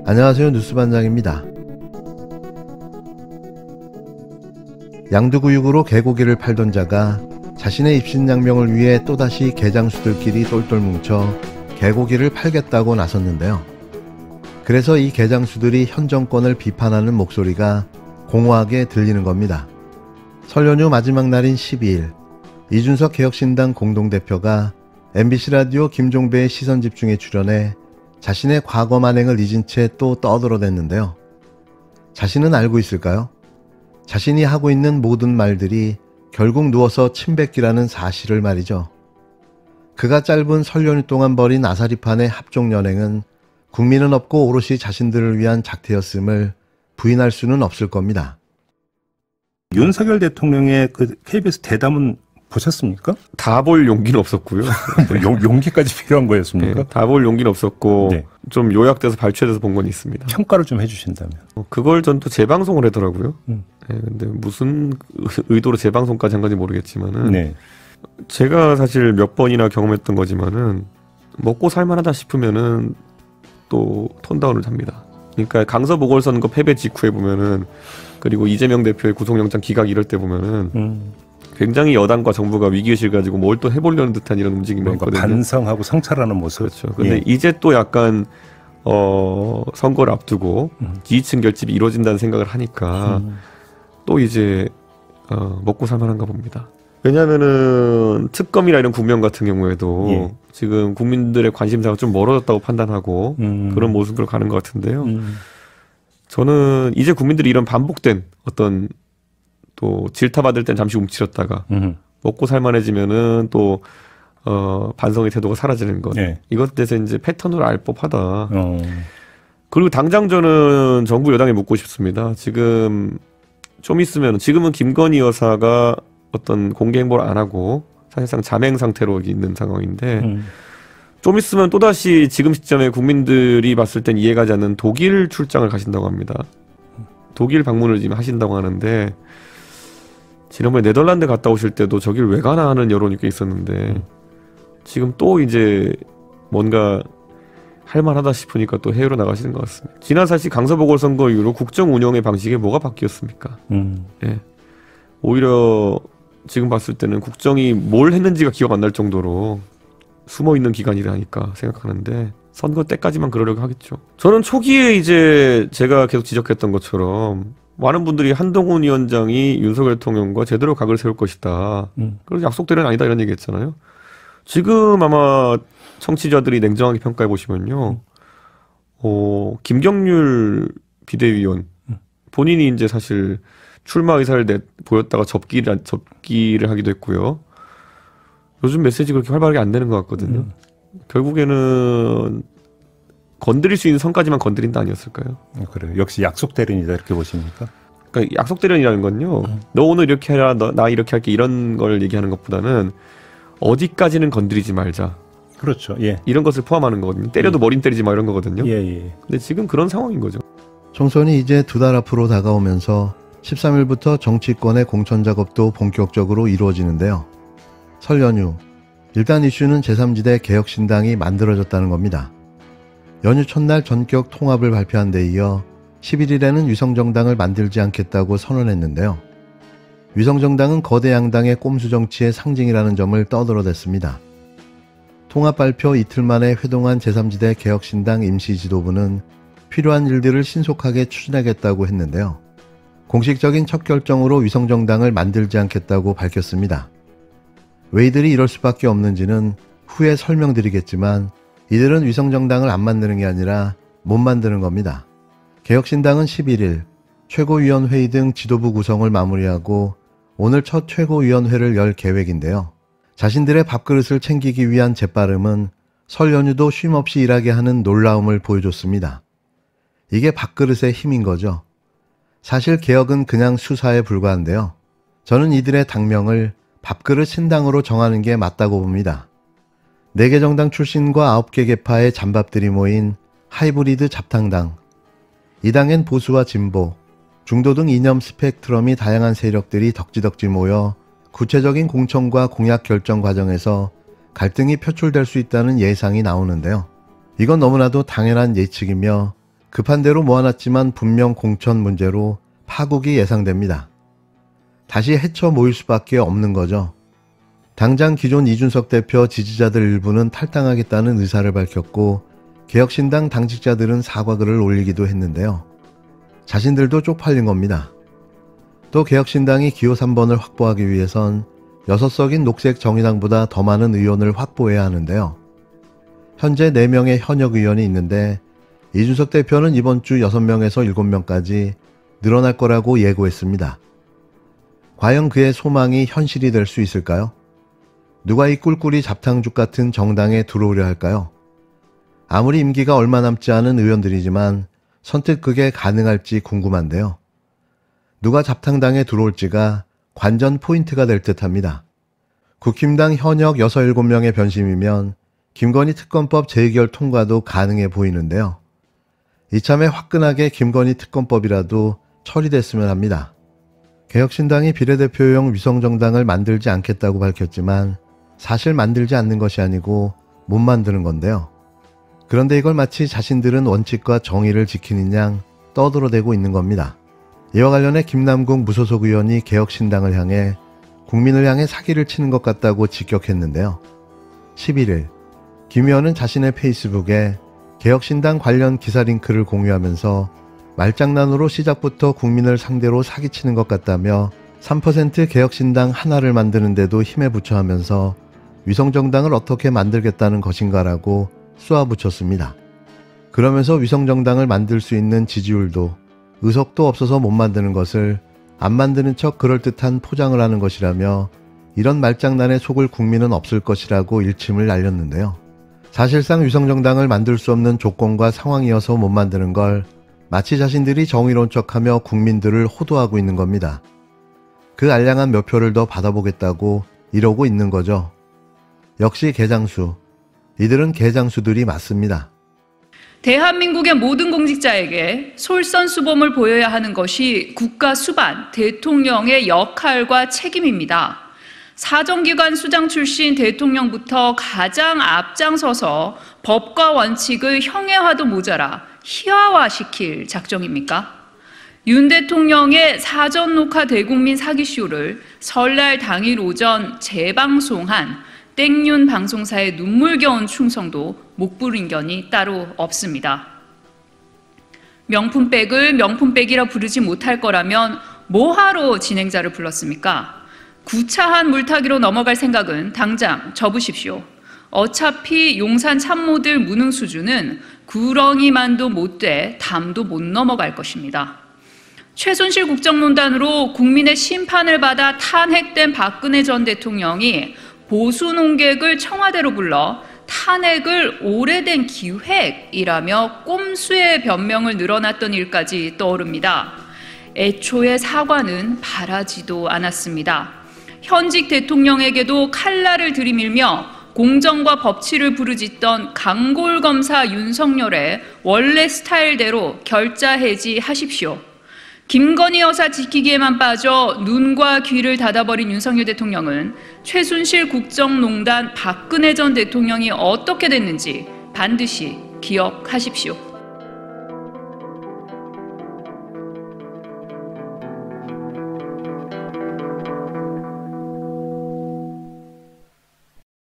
안녕하세요. 뉴스반장입니다. 양두구육으로 개고기를 팔던 자가 자신의 입신양명을 위해 또다시 개장수들끼리 똘똘 뭉쳐 개고기를 팔겠다고 나섰는데요. 그래서 이 개장수들이 현 정권을 비판하는 목소리가 공허하게 들리는 겁니다. 설 연휴 마지막 날인 12일 이준석 개혁신당 공동대표가 MBC 라디오 김종배의 시선집중에 출연해 자신의 과거 만행을 잊은 채 또 떠들어댔는데요. 자신은 알고 있을까요? 자신이 하고 있는 모든 말들이 결국 누워서 침 뱉기라는 사실을 말이죠. 그가 짧은 설 연휴 동안 벌인 아사리판의 합종연행은 국민은 없고 오롯이 자신들을 위한 작태였음을 부인할 수는 없을 겁니다. 윤석열 대통령의 그 KBS 대담은 보셨습니까? 다 볼 용기는 없었고요. 용기까지 필요한 거였습니까? 네, 다 볼 용기는 없었고 네. 좀 요약돼서 발췌돼서 본 건 있습니다. 평가를 좀 해주신다면. 그걸 전 또 재방송을 하더라고요. 네, 근데 무슨 의도로 재방송까지 한 건지 모르겠지만은 네. 제가 사실 몇 번이나 경험했던 거지만은 먹고 살만하다 싶으면은 또 톤다운을 합니다. 그러니까 강서 보궐선거 패배 직후에 보면은 그리고 이재명 대표의 구속영장 기각 이럴 때 보면은 굉장히 여당과 정부가 위기의식을 가지고 뭘 또 해보려는 듯한 이런 움직임이 있거든요. 반성하고 성찰하는 모습. 그렇죠. 근데 이제 또 약간 선거를 앞두고 지지층 결집이 이루어진다는 생각을 하니까 또 이제 먹고 살만한가 봅니다. 왜냐하면은 특검이나 이런 국면 같은 경우에도 지금 국민들의 관심사가 좀 멀어졌다고 판단하고 그런 모습으로 가는 것 같은데요. 저는 이제 국민들이 이런 반복된 어떤 또 질타받을 땐 잠시 움츠렸다가 먹고 살만해지면은 또 반성의 태도가 사라지는 것. 이것 대해서 이제 패턴으로 알 법하다. 그리고 당장 저는 정부 여당에 묻고 싶습니다. 지금 좀 있으면 지금은 김건희 여사가 어떤 공개 행보를 안 하고 사실상 잠행 상태로 있는 상황인데 좀 있으면 또다시 지금 시점에 국민들이 봤을 땐 이해가지 않는 독일 출장을 가신다고 합니다. 독일 방문을 지금 하신다고 하는데 지난번에 네덜란드 갔다 오실 때도 저길 왜 가나 하는 여론이 꽤 있었는데 지금 또 이제 뭔가 할만하다 싶으니까 또 해외로 나가시는 것 같습니다. 지난 사실 강서 보궐선거 이후로 국정 운영의 방식에 뭐가 바뀌었습니까? 예. 오히려 지금 봤을 때는 국정이 뭘 했는지가 기억 안 날 정도로 숨어있는 기간이라니까 생각하는데 선거 때까지만 그러려고 하겠죠. 저는 초기에 이제 제가 계속 지적했던 것처럼 많은 분들이 한동훈 위원장이 윤석열 대통령과 제대로 각을 세울 것이다. 그래서 약속대로는 아니다 이런 얘기 했잖아요. 지금 아마 청취자들이 냉정하게 평가해 보시면요. 김경률 비대위원 본인이 이제 사실 출마 의사를 보였다가 접기를 하기도 했고요. 요즘 메시지 그렇게 활발하게 안 되는 것 같거든요. 결국에는 건드릴 수 있는 선까지만 건드린다 아니었을까요? 그래요. 역시 약속 대련이다 이렇게 보십니까? 그러니까 약속 대련이라는 건요. 너 오늘 이렇게 해라, 나 이렇게 할게 이런 걸 얘기하는 것보다는 어디까지는 건드리지 말자. 그렇죠. 예. 이런 것을 포함하는 거거든요. 때려도 머린 때리지 마 이런 거거든요. 예. 근데 지금 그런 상황인 거죠. 총선이 이제 2달 앞으로 다가오면서 13일부터 정치권의 공천 작업도 본격적으로 이루어지는데요. 설 연휴, 일단 이슈는 제3지대 개혁신당이 만들어졌다는 겁니다. 연휴 첫날 전격 통합을 발표한 데 이어 11일에는 위성정당을 만들지 않겠다고 선언했는데요. 위성정당은 거대 양당의 꼼수 정치의 상징이라는 점을 떠들어댔습니다. 통합 발표 이틀 만에 회동한 제3지대 개혁신당 임시지도부는 필요한 일들을 신속하게 추진하겠다고 했는데요. 공식적인 첫 결정으로 위성정당을 만들지 않겠다고 밝혔습니다. 왜 이들이 이럴 수밖에 없는지는 후에 설명드리겠지만 이들은 위성정당을 안 만드는 게 아니라 못 만드는 겁니다. 개혁신당은 11일 최고위원회의 등 지도부 구성을 마무리하고 오늘 첫 최고위원회를 열 계획인데요. 자신들의 밥그릇을 챙기기 위한 재빠름은 설 연휴도 쉼없이 일하게 하는 놀라움을 보여줬습니다. 이게 밥그릇의 힘인 거죠. 사실 개혁은 그냥 수사에 불과한데요. 저는 이들의 당명을 밥그릇 신당으로 정하는 게 맞다고 봅니다. 4개 정당 출신과 9개 계파의 잔밥들이 모인 하이브리드 잡탕당. 이 당엔 보수와 진보, 중도 등 이념 스펙트럼이 다양한 세력들이 덕지덕지 모여 구체적인 공천과 공약 결정 과정에서 갈등이 표출될 수 있다는 예상이 나오는데요. 이건 너무나도 당연한 예측이며 급한 대로 모아놨지만 분명 공천 문제로 파국이 예상됩니다. 다시 헤쳐 모일 수밖에 없는 거죠. 당장 기존 이준석 대표 지지자들 일부는 탈당하겠다는 의사를 밝혔고 개혁신당 당직자들은 사과글을 올리기도 했는데요. 자신들도 쪽팔린 겁니다. 또 개혁신당이 기호 3번을 확보하기 위해선 6석인 녹색정의당보다 더 많은 의원을 확보해야 하는데요. 현재 4명의 현역 의원이 있는데 이준석 대표는 이번 주 6명에서 7명까지 늘어날 거라고 예고했습니다. 과연 그의 소망이 현실이 될 수 있을까요? 누가 이 꿀꿀이 잡탕죽 같은 정당에 들어오려 할까요? 아무리 임기가 얼마 남지 않은 의원들이지만 선뜻 그게 가능할지 궁금한데요. 누가 잡탕당에 들어올지가 관전 포인트가 될 듯합니다. 국힘당 현역 6, 7명의 변심이면 김건희 특검법 재의결 통과도 가능해 보이는데요. 이참에 화끈하게 김건희 특검법이라도 처리됐으면 합니다. 개혁신당이 비례대표용 위성정당을 만들지 않겠다고 밝혔지만 사실 만들지 않는 것이 아니고 못 만드는 건데요. 그런데 이걸 마치 자신들은 원칙과 정의를 지키는 양 떠들어대고 있는 겁니다. 이와 관련해 김남국 무소속 의원이 개혁신당을 향해 국민을 향해 사기를 치는 것 같다고 직격했는데요. 11일 김 의원은 자신의 페이스북에 개혁신당 관련 기사 링크를 공유하면서 말장난으로 시작부터 국민을 상대로 사기치는 것 같다며 3% 개혁신당 하나를 만드는데도 힘에 부처 하면서 위성정당을 어떻게 만들겠다는 것인가라고 쏘아붙였습니다. 그러면서 위성정당을 만들 수 있는 지지율도 의석도 없어서 못 만드는 것을 안 만드는 척 그럴듯한 포장을 하는 것이라며 이런 말장난에 속을 국민은 없을 것이라고 일침을 날렸는데요. 사실상 위성정당을 만들 수 없는 조건과 상황이어서 못 만드는 걸 마치 자신들이 정의로운 척하며 국민들을 호도하고 있는 겁니다. 그 알량한 몇 표를 더 받아보겠다고 이러고 있는 거죠. 역시 개장수. 이들은 개장수들이 맞습니다. 대한민국의 모든 공직자에게 솔선수범을 보여야 하는 것이 국가 수반, 대통령의 역할과 책임입니다. 사정기관 수장 출신 대통령부터 가장 앞장서서 법과 원칙을 형해화도 모자라 희화화시킬 작정입니까? 윤 대통령의 사전 녹화 대국민 사기쇼를 설날 당일 오전 재방송한 땡윤 방송사의 눈물겨운 충성도 목불인견이 따로 없습니다. 명품백을 명품백이라 부르지 못할 거라면 뭐하러 진행자를 불렀습니까? 구차한 물타기로 넘어갈 생각은 당장 접으십시오. 어차피 용산 참모들 무능 수준은 구렁이만도 못 돼 담도 못 넘어갈 것입니다. 최순실 국정농단으로 국민의 심판을 받아 탄핵된 박근혜 전 대통령이 보수 농객을 청와대로 불러 탄핵을 오래된 기획이라며 꼼수의 변명을 늘어놨던 일까지 떠오릅니다. 애초에 사과는 바라지도 않았습니다. 현직 대통령에게도 칼날을 들이밀며 공정과 법치를 부르짖던 강골검사 윤석열의 원래 스타일대로 결자 해지하십시오. 김건희 여사 지키기에만 빠져 눈과 귀를 닫아버린 윤석열 대통령은 최순실 국정농단 박근혜 전 대통령이 어떻게 됐는지 반드시 기억하십시오.